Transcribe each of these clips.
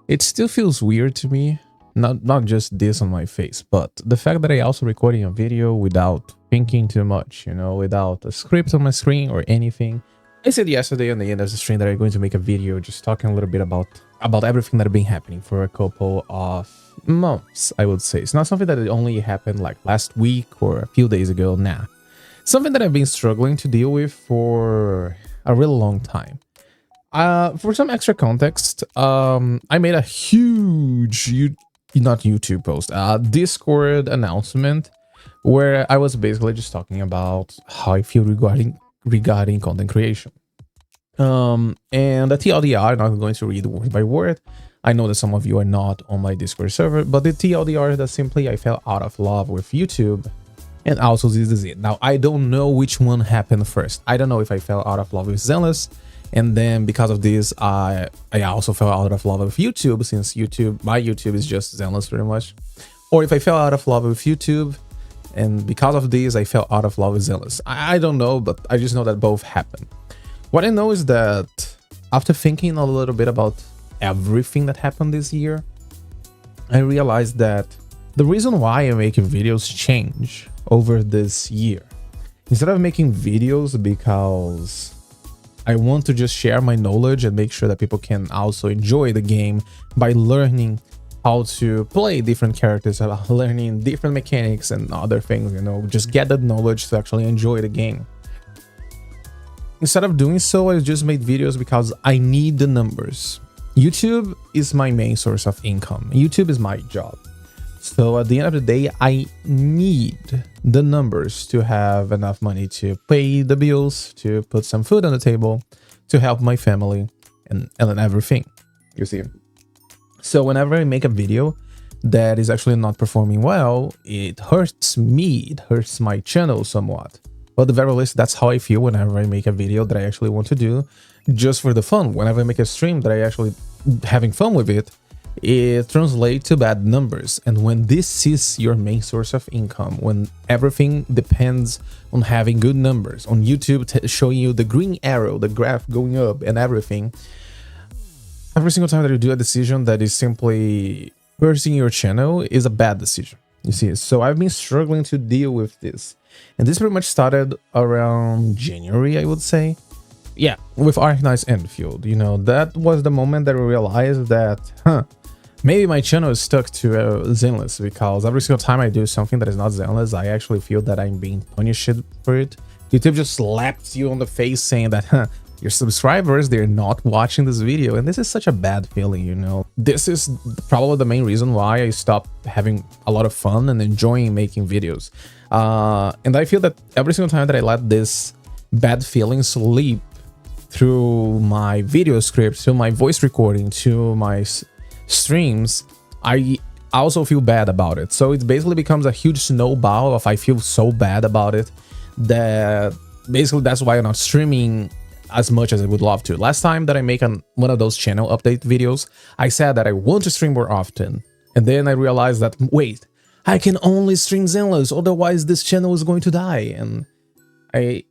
it still feels weird to me. Not just this on my face, but the fact that I also recording a video without thinking too much, you know, without a script on my screen or anything. I said yesterday on the end of the stream that I'm going to make a video just talking a little bit about everything that have been happening for a couple of months, I would say. It's not something that only happened like last week or a few days ago. Nah, something that I've been struggling to deal with for a really long time. For some extra context, I made a huge not YouTube post, Discord announcement where I was basically just talking about how I feel regarding content creation. And the TLDR, I'm not going to read word by word. I know that some of you are not on my Discord server, but the TLDR is that simply I fell out of love with YouTube, and also this is it. Now, I don't know which one happened first. I don't know if I fell out of love with Zenless, and then because of this, I also fell out of love with YouTube, since my YouTube is just Zenless pretty much. Or if I fell out of love with YouTube, and because of this, I fell out of love with Zenless. I don't know, but I just know that both happened. What I know is that after thinking a little bit about everything that happened this year, I realized that the reason why I'm making videos change over this year. Instead of making videos because I want to just share my knowledge and make sure that people can also enjoy the game by learning how to play different characters, learning different mechanics and other things, you know, just get that knowledge to actually enjoy the game. Instead of doing so, I just made videos because I need the numbers. YouTube is my main source of income. YouTube is my job. So at the end of the day, I need the numbers to have enough money to pay the bills, to put some food on the table, to help my family and everything, you see. So whenever I make a video that is actually not performing well, it hurts me, it hurts my channel somewhat. But at the very least, that's how I feel whenever I make a video that I actually want to do just for the fun. Whenever I make a stream that I actually having fun with it, it translates to bad numbers. And when this is your main source of income, when everything depends on having good numbers, on YouTube showing you the green arrow, the graph going up and everything, every single time that you do a decision that is simply hurting your channel is a bad decision, you see. So I've been struggling to deal with this. And this pretty much started around January, I would say. Yeah, with Arknight's Enfield, you know, that was the moment that I realized that, maybe my channel is stuck to Zenless, because every single time I do something that is not Zenless, I actually feel that I'm being punished for it. YouTube just slaps you on the face saying that, your subscribers, they're not watching this video, and this is such a bad feeling, you know. This is probably the main reason why I stopped having a lot of fun and enjoying making videos. And I feel that every single time that I let this bad feeling sleep through my video script, to my voice recording, to my streams, I also feel bad about it. So it basically becomes a huge snowball of I feel so bad about it that basically that's why I'm not streaming as much as I would love to. Last time that I make one of those channel update videos, I said that I want to stream more often. And then I realized that, wait, I can only stream Zenless, otherwise this channel is going to die. And I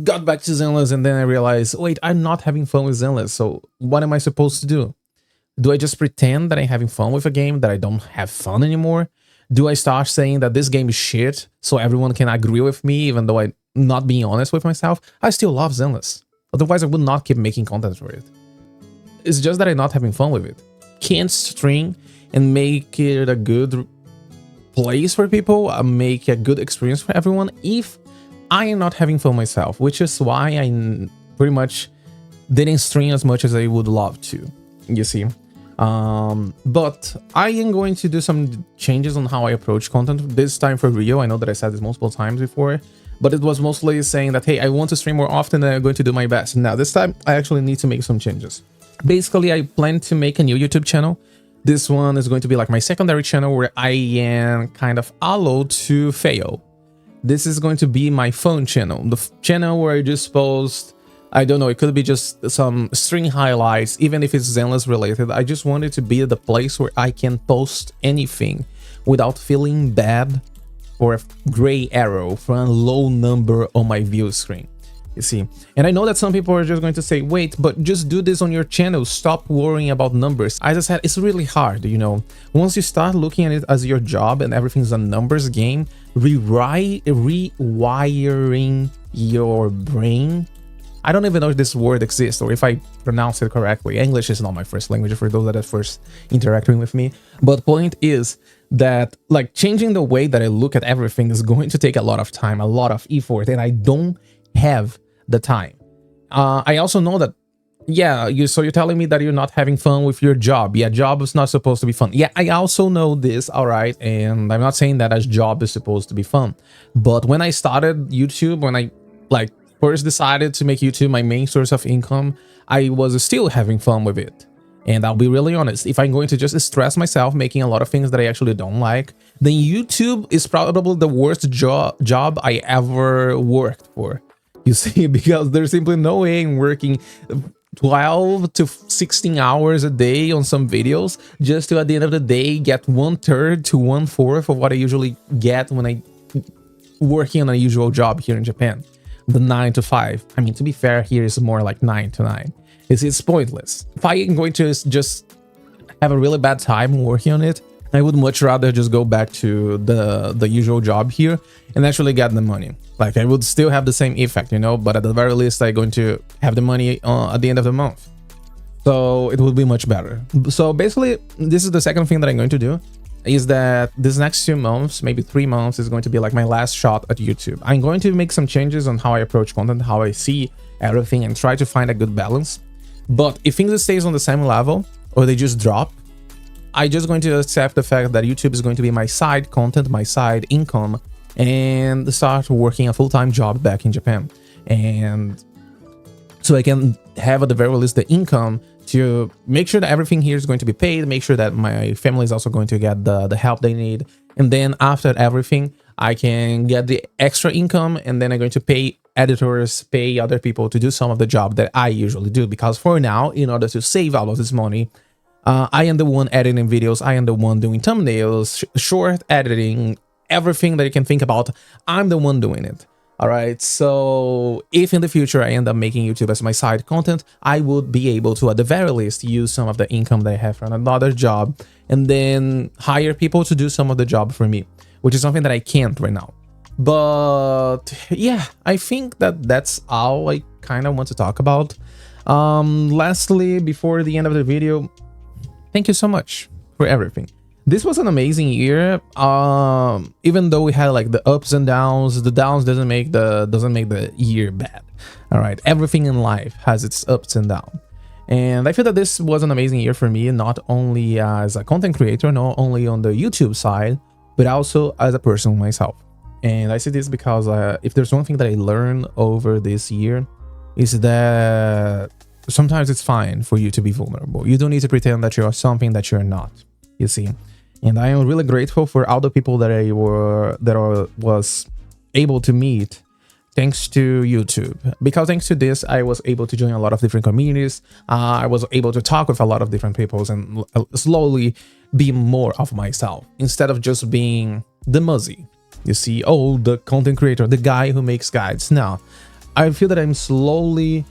got back to Zenless, and then I realized, wait, I'm not having fun with Zenless, so what am I supposed to do? Do I just pretend that I'm having fun with a game that I don't have fun anymore? Do I start saying that this game is shit so everyone can agree with me even though I'm not being honest with myself? I still love Zenless. Otherwise, I would not keep making content for it. It's just that I'm not having fun with it. Can't stream and make it a good place for people, make a good experience for everyone if I am not having fun myself, which is why I pretty much didn't stream as much as I would love to, you see. But I am going to do some changes on how I approach content this time for real. I know that I said this multiple times before, but it was mostly saying that, hey, I want to stream more often and I'm going to do my best. Now, this time, I actually need to make some changes. Basically, I plan to make a new YouTube channel. This one is going to be like my secondary channel where I am kind of allowed to fail. This is going to be my fun channel, the channel where I just post, I don't know, it could be just some string highlights, even if it's Zenless related. I just want it to be the place where I can post anything without feeling bad or a gray arrow for a low number on my view screen. you see. And I know that some people are just going to say, wait, but just do this on your channel, stop worrying about numbers. As I said, it's really hard, you know. Once you start looking at it as your job and everything's a numbers game, rewiring your brain, I don't even know if this word exists or if I pronounce it correctly. English is not my first language for those that are first interacting with me. But point is that like changing the way that I look at everything is going to take a lot of time, a lot of effort, and I don't have the time. I also know that, yeah, so you're telling me that you're not having fun with your job. Yeah, job is not supposed to be fun. Yeah, I also know this, all right, and I'm not saying that a job is supposed to be fun. But when I started YouTube, when I like first decided to make YouTube my main source of income, I was still having fun with it. And I'll be really honest, if I'm going to just stress myself making a lot of things that I actually don't like, then YouTube is probably the worst job I ever worked for. You see, because there's simply no way I'm working 12 to 16 hours a day on some videos just to at the end of the day get 1/3 to 1/4 of what I usually get when I working on a usual job here in Japan. The 9 to 5. I mean, to be fair, here is more like 9 to 9. It's pointless. If I am going to just have a really bad time working on it, I would much rather just go back to the usual job here and actually get the money. Like, I would still have the same effect, you know, but at the very least, I'm going to have the money at the end of the month. So it would be much better. So basically, this is the second thing that I'm going to do, is that this next 2 months, maybe 3 months, is going to be like my last shot at YouTube. I'm going to make some changes on how I approach content, how I see everything, and try to find a good balance. But if things stays on the same level, or they just drop, I'm just going to accept the fact that YouTube is going to be my side content, my side income, and start working a full-time job back in Japan. And so I can have at the very least the income to make sure that everything here is going to be paid, make sure that my family is also going to get the help they need. And then after everything, I can get the extra income, and then I'm going to pay editors, pay other people to do some of the job that I usually do. Because for now, in order to save all of this money, I am the one editing videos, I am the one doing thumbnails, short editing, everything that you can think about, I'm the one doing it. All right, so if in the future I end up making YouTube as my side content, I would be able to, at the very least, use some of the income that I have from another job and then hire people to do some of the job for me, which is something that I can't right now. But yeah, I think that that's all I kind of want to talk about. Lastly, before the end of the video, thank you so much for everything. This was an amazing year. Even though we had like the ups and downs, the downs doesn't make the year bad. All right, everything in life has its ups and downs. And I feel that this was an amazing year for me, not only as a content creator, not only on the YouTube side, but also as a person myself. And I say this because if there's one thing that I learned over this year, is that sometimes it's fine for you to be vulnerable. You don't need to pretend that you're something that you're not, you see. And I am really grateful for all the people that I was able to meet thanks to YouTube. Because thanks to this, I was able to join a lot of different communities. I was able to talk with a lot of different people and slowly be more of myself instead of just being the Muzzy. You see, oh, the content creator, the guy who makes guides. No, I feel that I'm slowly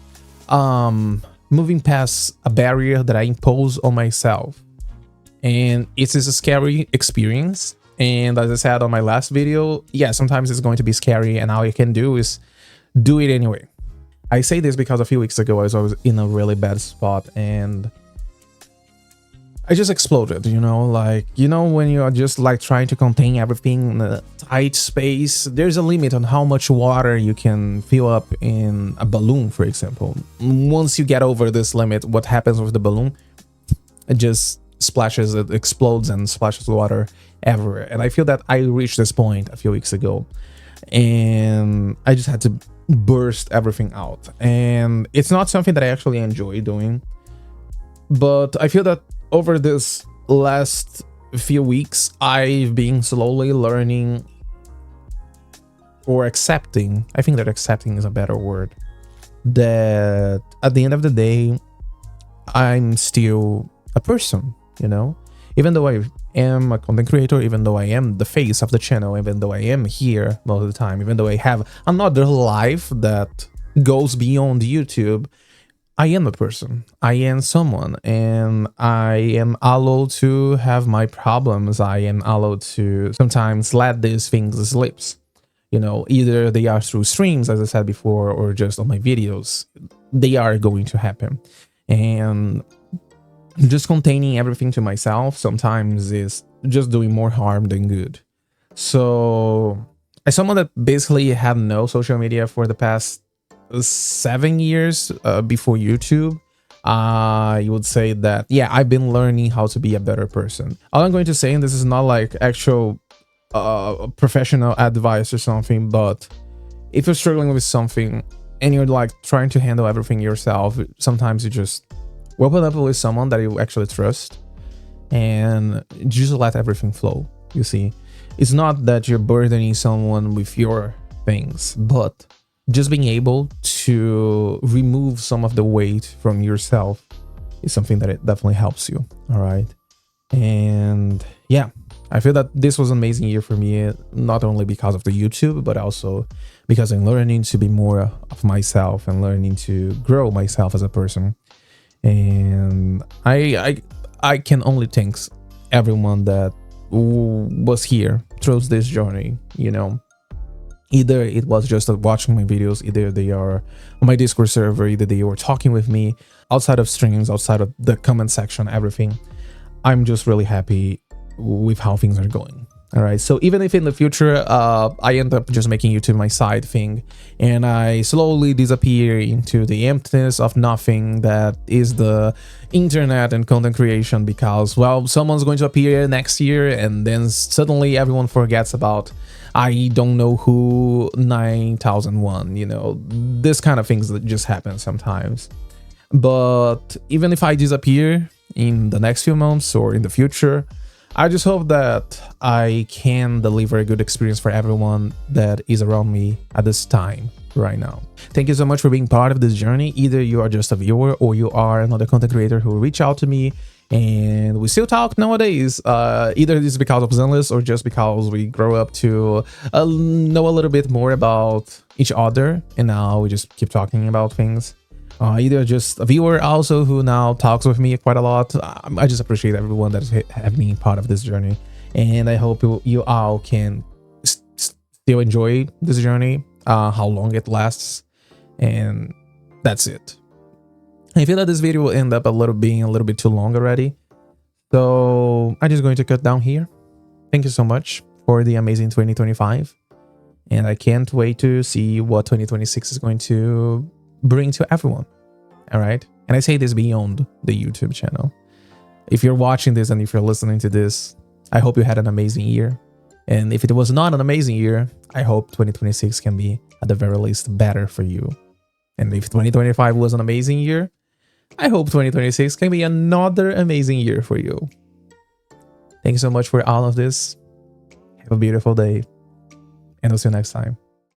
moving past a barrier that I impose on myself. And it is a scary experience. And as I said on my last video, yeah, sometimes it's going to be scary, and all you can do is do it anyway. I say this because a few weeks ago I was in a really bad spot and I just exploded, you know, like, you know, when you are just like trying to contain everything in a tight space, there's a limit on how much water you can fill up in a balloon, for example. Once you get over this limit, what happens with the balloon? It just splashes, it explodes and splashes water everywhere. And I feel that I reached this point a few weeks ago and I just had to burst everything out. And it's not something that I actually enjoy doing, but I feel that over this last few weeks, I've been slowly learning or accepting, I think that accepting is a better word, that at the end of the day, I'm still a person, you know? Even though I am a content creator, even though I am the face of the channel, even though I am here most of the time, even though I have another life that goes beyond YouTube. I am a person, I am someone, and I am allowed to have my problems. I am allowed to sometimes let these things slip. You know, either they are through streams, as I said before, or just on my videos. They are going to happen. And just containing everything to myself sometimes is just doing more harm than good. So, as someone that basically had no social media for the past 7 years before YouTube, I would say that, yeah, I've been learning how to be a better person. All I'm going to say, and this is not like actual professional advice or something, but if you're struggling with something and you're like trying to handle everything yourself, sometimes you just open up with someone that you actually trust and just let everything flow. You see, it's not that you're burdening someone with your things, but just being able to remove some of the weight from yourself is something that it definitely helps you. All right. And yeah, I feel that this was an amazing year for me, not only because of the YouTube, but also because I'm learning to be more of myself and learning to grow myself as a person. And I can only thank everyone that was here through this journey. You know, either it was just watching my videos, either they are on my Discord server, either they were talking with me outside of streams, outside of the comment section, everything. I'm just really happy with how things are going. All right, so even if in the future I end up just making YouTube my side thing and I slowly disappear into the emptiness of nothing that is the internet and content creation, because, well, someone's going to appear next year and then suddenly everyone forgets about I don't know who 9001, you know, this kind of things that just happen sometimes. But even if I disappear in the next few months or in the future, I just hope that I can deliver a good experience for everyone that is around me at this time right now. Thank you so much for being part of this journey. Either you are just a viewer or you are another content creator who reach out to me and we still talk nowadays. Either it's because of Zenless or just because we grow up to know a little bit more about each other, and now we just keep talking about things. Either just a viewer also who now talks with me quite a lot. I just appreciate everyone that have been part of this journey, and I hope you all can still enjoy this journey, how long it lasts, and that's it. I feel that this video will end up being a little bit too long already, so I'm just going to cut down here. Thank you so much for the amazing 2025, and I can't wait to see what 2026 is going to bring to everyone. All right, and I say this beyond the YouTube channel. If you're watching this and if you're listening to this, I hope you had an amazing year, and if it was not an amazing year, I hope 2026 can be at the very least better for you. And if 2025 was an amazing year, I hope 2026 can be another amazing year for you. Thank you so much for all of this. Have a beautiful day, and I'll see you next time.